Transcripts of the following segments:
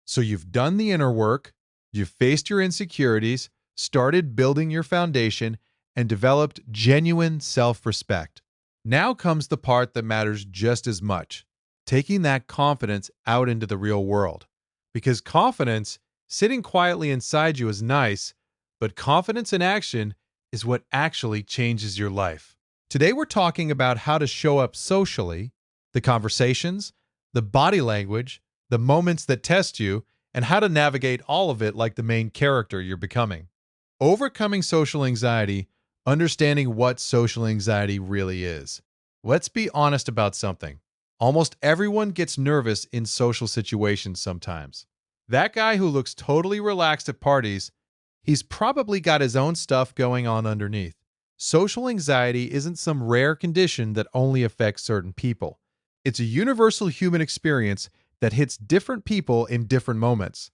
So you've done the inner work, you've faced your insecurities, started building your foundation, and developed genuine self respect. Now comes the part that matters just as much, taking that confidence out into the real world. Because confidence, sitting quietly inside you, is nice, but confidence in action is what actually changes your life. Today, we're talking about how to show up socially, the conversations, the body language, the moments that test you, and how to navigate all of it like the main character you're becoming. Overcoming social anxiety, understanding what social anxiety really is. Let's be honest about something. Almost everyone gets nervous in social situations sometimes. That guy who looks totally relaxed at parties, he's probably got his own stuff going on underneath. Social anxiety isn't some rare condition that only affects certain people. It's a universal human experience that hits different people in different moments.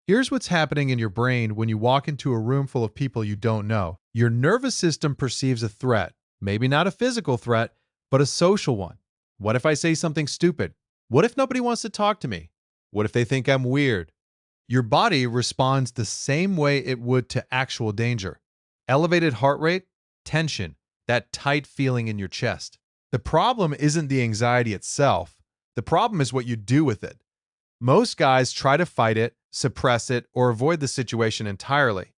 Here's what's happening in your brain when you walk into a room full of people you don't know. Your nervous system perceives a threat, maybe not a physical threat, but a social one. What if I say something stupid? What if nobody wants to talk to me? What if they think I'm weird? Your body responds the same way it would to actual danger. Elevated heart rate, tension, that tight feeling in your chest. The problem isn't the anxiety itself. The problem is what you do with it. Most guys try to fight it, suppress it, or avoid the situation entirely.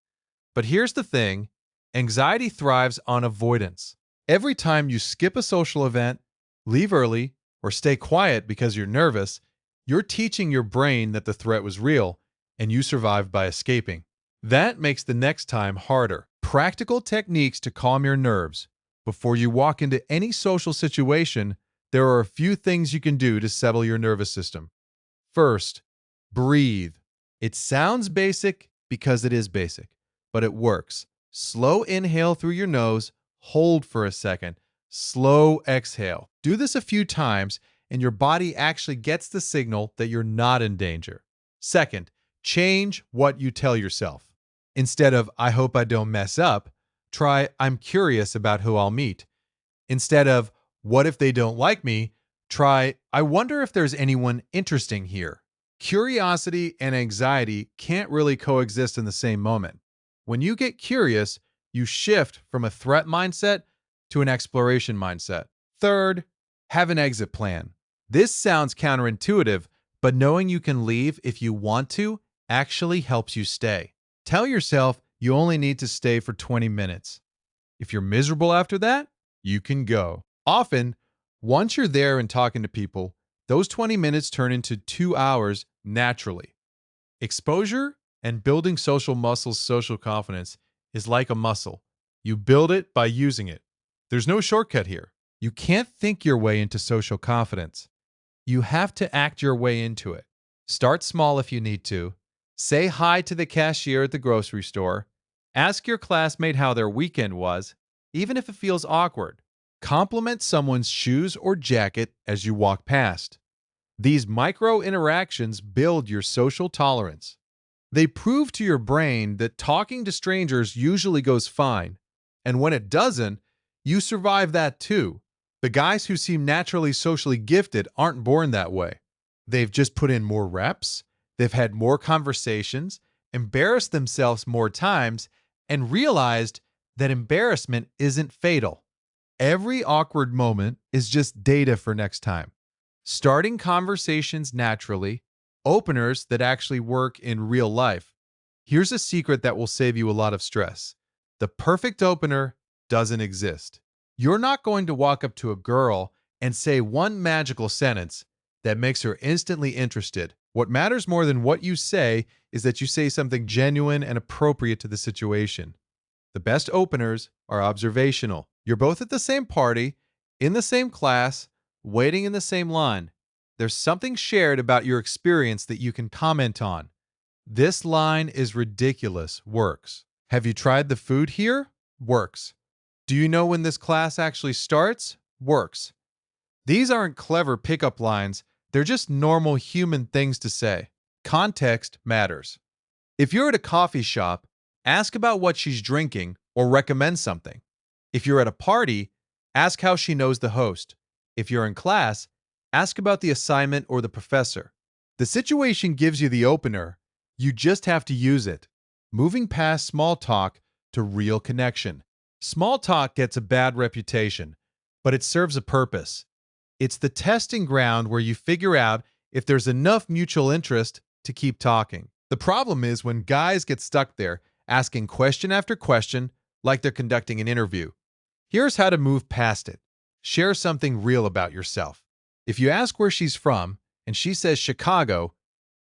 But here's the thing, anxiety thrives on avoidance. Every time you skip a social event, leave early, or stay quiet because you're nervous, you're teaching your brain that the threat was real and you survived by escaping. That makes the next time harder. Practical techniques to calm your nerves. Before you walk into any social situation, there are a few things you can do to settle your nervous system. First, breathe. It sounds basic because it is basic, but it works. Slow inhale through your nose, hold for a second, slow exhale. Do this a few times, and your body actually gets the signal that you're not in danger. Second, change what you tell yourself. Instead of, I hope I don't mess up, try, I'm curious about who I'll meet. Instead of, what if they don't like me, try, I wonder if there's anyone interesting here. Curiosity and anxiety can't really coexist in the same moment. When you get curious, you shift from a threat mindset to an exploration mindset. Third, have an exit plan. This sounds counterintuitive, but knowing you can leave if you want to actually helps you stay. Tell yourself you only need to stay for 20 minutes. If you're miserable after that, you can go. Often, once you're there and talking to people, those 20 minutes turn into 2 hours naturally. Exposure and building social muscles, social confidence is like a muscle. You build it by using it. There's no shortcut here. You can't think your way into social confidence. You have to act your way into it. Start small if you need to. Say hi to the cashier at the grocery store. Ask your classmate how their weekend was, even if it feels awkward. Compliment someone's shoes or jacket as you walk past. These micro interactions build your social tolerance. They prove to your brain that talking to strangers usually goes fine, and when it doesn't, you survive that too. The guys who seem naturally socially gifted aren't born that way. They've just put in more reps, they've had more conversations, embarrassed themselves more times, and realized that embarrassment isn't fatal. Every awkward moment is just data for next time. Starting conversations naturally, openers that actually work in real life. Here's a secret that will save you a lot of stress. The perfect opener doesn't exist. You're not going to walk up to a girl and say one magical sentence that makes her instantly interested. What matters more than what you say is that you say something genuine and appropriate to the situation. The best openers are observational. You're both at the same party, in the same class, waiting in the same line. There's something shared about your experience that you can comment on. This line is ridiculous. Works. Have you tried the food here? Works. Do you know when this class actually starts? Works. These aren't clever pickup lines. They're just normal human things to say. Context matters. If you're at a coffee shop, ask about what she's drinking or recommend something. If you're at a party, ask how she knows the host. If you're in class, ask about the assignment or the professor. The situation gives you the opener. You just have to use it. Moving past small talk to real connection. Small talk gets a bad reputation, but it serves a purpose. It's the testing ground where you figure out if there's enough mutual interest to keep talking. The problem is when guys get stuck there, asking question after question like they're conducting an interview. Here's how to move past it. Share something real about yourself. If you ask where she's from and she says Chicago,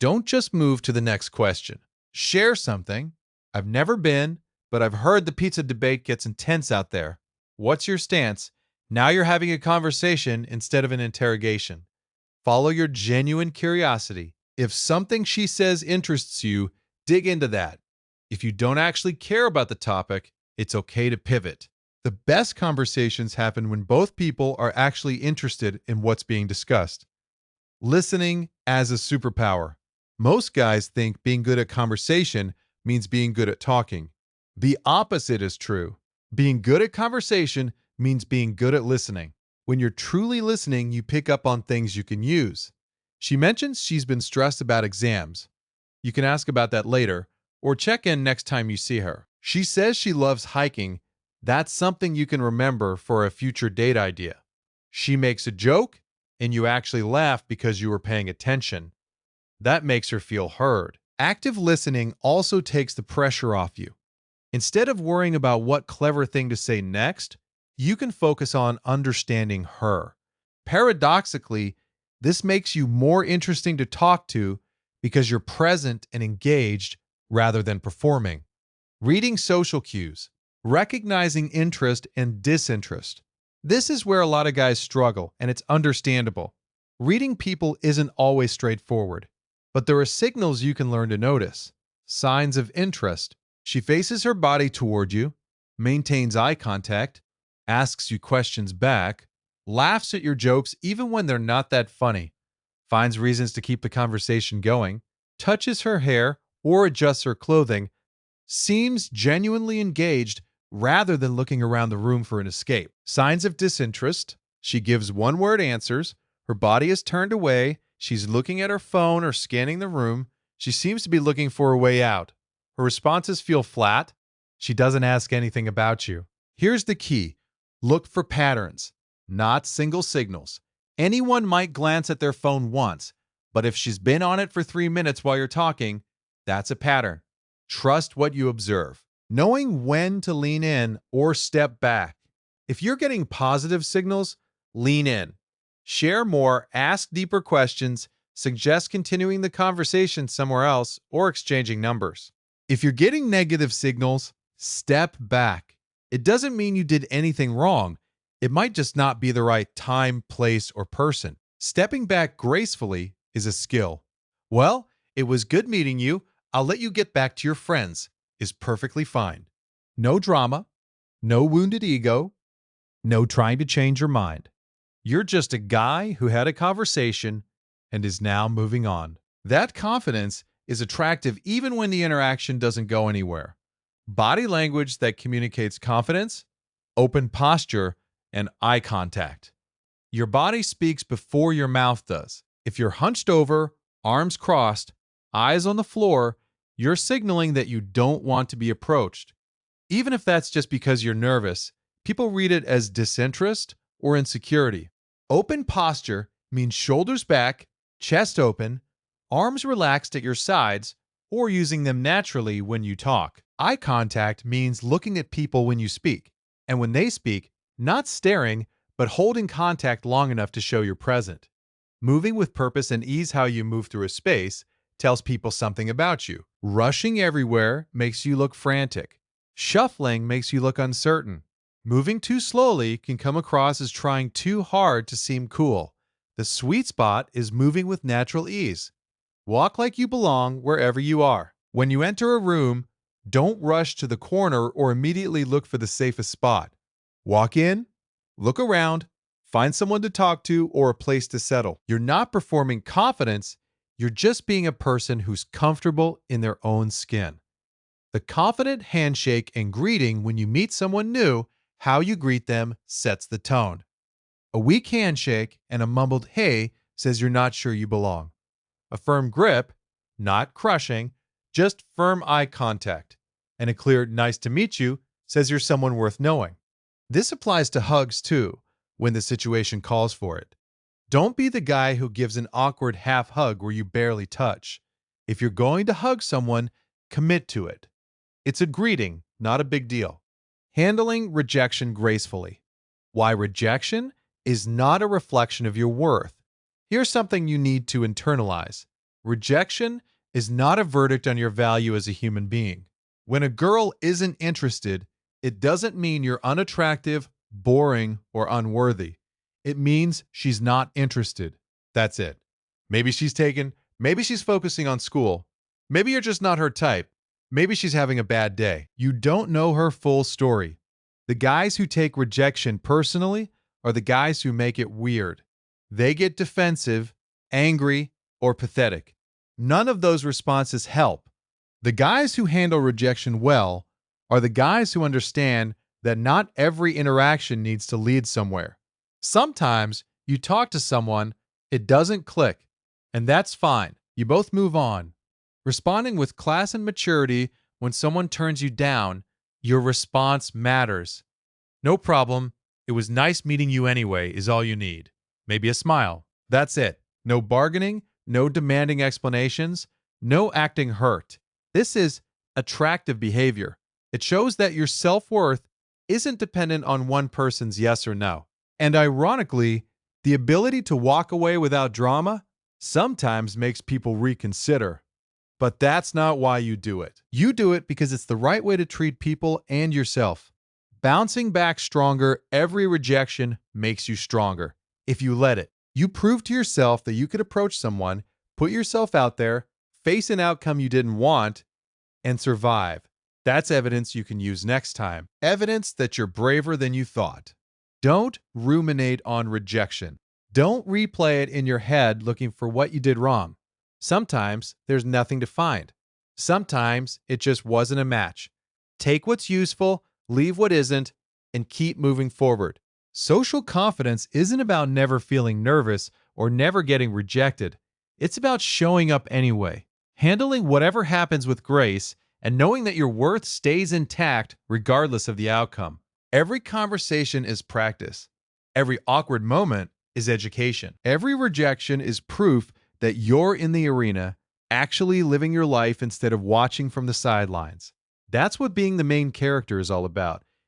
don't just move to the next question. Share something. I've never been, but I've heard the pizza debate gets intense out there. What's your stance? Now you're having a conversation instead of an interrogation. Follow your genuine curiosity. If something she says interests you, dig into that. If you don't actually care about the topic, it's okay to pivot. The best conversations happen when both people are actually interested in what's being discussed. Listening as a superpower. Most guys think being good at conversation means being good at talking. The opposite is true. Being good at conversation means being good at listening. When you're truly listening, you pick up on things you can use. She mentions she's been stressed about exams. You can ask about that later, or check in next time you see her. She says she loves hiking. That's something you can remember for a future date idea. She makes a joke, and you actually laugh because you were paying attention. That makes her feel heard. Active listening also takes the pressure off you. Instead of worrying about what clever thing to say next, you can focus on understanding her. Paradoxically, this makes you more interesting to talk to because you're present and engaged rather than performing. Reading social cues, recognizing interest and disinterest. This is where a lot of guys struggle, and it's understandable. Reading people isn't always straightforward, but there are signals you can learn to notice. Signs of interest. She faces her body toward you, maintains eye contact, asks you questions back, laughs at your jokes even when they're not that funny, finds reasons to keep the conversation going, touches her hair or adjusts her clothing, seems genuinely engaged rather than looking around the room for an escape. Signs of disinterest. She gives one-word answers. Her body is turned away. She's looking at her phone or scanning the room. She seems to be looking for a way out. Her responses feel flat. She doesn't ask anything about you. Here's the key. Look for patterns, not single signals. Anyone might glance at their phone once, but if she's been on it for 3 minutes while you're talking, that's a pattern. Trust what you observe. Knowing when to lean in or step back. If you're getting positive signals, lean in. Share more, ask deeper questions, suggest continuing the conversation somewhere else, or exchanging numbers. If you're getting negative signals, step back. It doesn't mean you did anything wrong. It might just not be the right time, place, or person. Stepping back gracefully is a skill. Well, it was good meeting you. I'll let you get back to your friends. Is perfectly fine. No drama, no wounded ego, no trying to change your mind. You're just a guy who had a conversation and is now moving on. That confidence is attractive even when the interaction doesn't go anywhere. Body language that communicates confidence, open posture, and eye contact. Your body speaks before your mouth does. If you're hunched over, arms crossed, eyes on the floor, you're signaling that you don't want to be approached. Even if that's just because you're nervous, people read it as disinterest or insecurity. Open posture means shoulders back, chest open, arms relaxed at your sides, or using them naturally when you talk. Eye contact means looking at people when you speak, and when they speak, not staring, but holding contact long enough to show you're present. Moving with purpose and ease how you move through a space tells people something about you. Rushing everywhere makes you look frantic. Shuffling makes you look uncertain. Moving too slowly can come across as trying too hard to seem cool. The sweet spot is moving with natural ease. Walk like you belong wherever you are. When you enter a room, don't rush to the corner or immediately look for the safest spot. Walk in, look around, find someone to talk to or a place to settle. You're not performing confidence, you're just being a person who's comfortable in their own skin. The confident handshake and greeting when you meet someone new, how you greet them sets the tone. A weak handshake and a mumbled hey says you're not sure you belong. A firm grip, not crushing, just firm eye contact. And a clear, nice to meet you, says you're someone worth knowing. This applies to hugs too, when the situation calls for it. Don't be the guy who gives an awkward half hug where you barely touch. If you're going to hug someone, commit to it. It's a greeting, not a big deal. Handling rejection gracefully. Why rejection is not a reflection of your worth. Here's something you need to internalize. Rejection is not a verdict on your value as a human being. When a girl isn't interested, it doesn't mean you're unattractive, boring, or unworthy. It means she's not interested. That's it. Maybe she's focusing on school. Maybe you're just not her type. Maybe she's having a bad day. You don't know her full story. The guys who take rejection personally are the guys who make it weird. They get defensive, angry, or pathetic. None of those responses help. The guys who handle rejection well are the guys who understand that not every interaction needs to lead somewhere. Sometimes you talk to someone, it doesn't click, and that's fine. You both move on. Responding with class and maturity when someone turns you down, your response matters. No problem. It was nice meeting you anyway, is all you need. Maybe a smile. That's it. No bargaining, no demanding explanations, no acting hurt. This is attractive behavior. It shows that your self-worth isn't dependent on one person's yes or no. And ironically, the ability to walk away without drama sometimes makes people reconsider. But that's not why you do it. You do it because it's the right way to treat people and yourself. Bouncing back stronger every rejection makes you stronger. If you let it, you prove to yourself that you could approach someone, put yourself out there, face an outcome you didn't want, and survive. That's evidence you can use next time. Evidence that you're braver than you thought. Don't ruminate on rejection. Don't replay it in your head looking for what you did wrong. Sometimes there's nothing to find. Sometimes it just wasn't a match. Take what's useful, leave what isn't, and keep moving forward. Social confidence isn't about never feeling nervous or never getting rejected. It's about showing up anyway, handling whatever happens with grace, and knowing that your worth stays intact regardless of the outcome. Every conversation is practice. Every awkward moment is education. Every rejection is proof that you're in the arena, actually living your life instead of watching from the sidelines. That's what being the main character is all about.